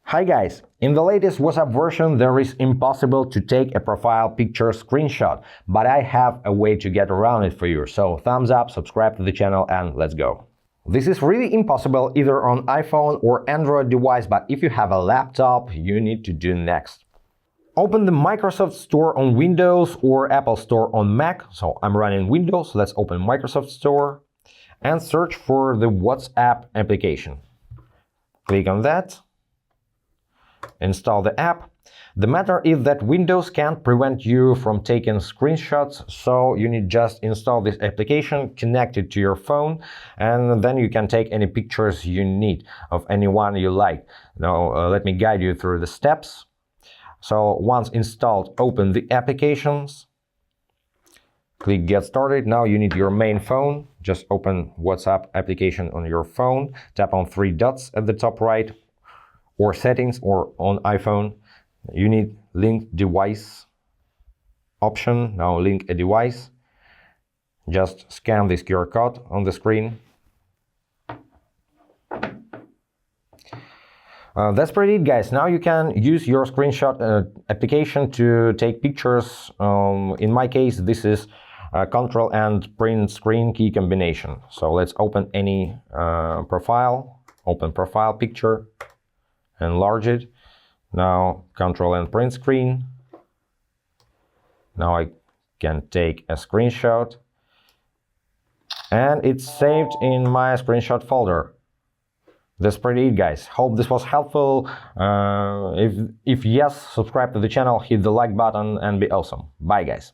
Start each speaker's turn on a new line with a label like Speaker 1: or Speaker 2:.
Speaker 1: Hi guys, in the latest WhatsApp version there is impossible to take a profile picture screenshot, but I have a way to get around it for you, so thumbs up, subscribe to the channel and let's go. This is really impossible either on iPhone or Android device, but if you have a laptop, you need to do next. Open the Microsoft Store on Windows or Apple Store on Mac, so I'm running Windows, let's open Microsoft Store and search for the WhatsApp application. Click on that. Install the app. The matter is that Windows can't prevent you from taking screenshots, so you need just install this application, connect it to your phone, and then you can take any pictures you need of anyone you like. Now let me guide you through the steps. So once installed, open the applications, click Get Started. Now you need your main phone. Just open WhatsApp application on your phone, tap on three dots at the top right, or settings, or on iPhone, you need link device option. Now link a device. Just scan this QR code on the screen. That's pretty it, guys. Now you can use your screenshot application to take pictures. In my case, this is Control and print screen key combination. So let's open any profile, open profile picture, enlarge it. Now Control and print screen. Now I can take a screenshot and it's saved in my screenshot folder. That's pretty it, guys. Hope this was helpful. If yes, subscribe to the channel, hit the like button and be awesome. Bye guys.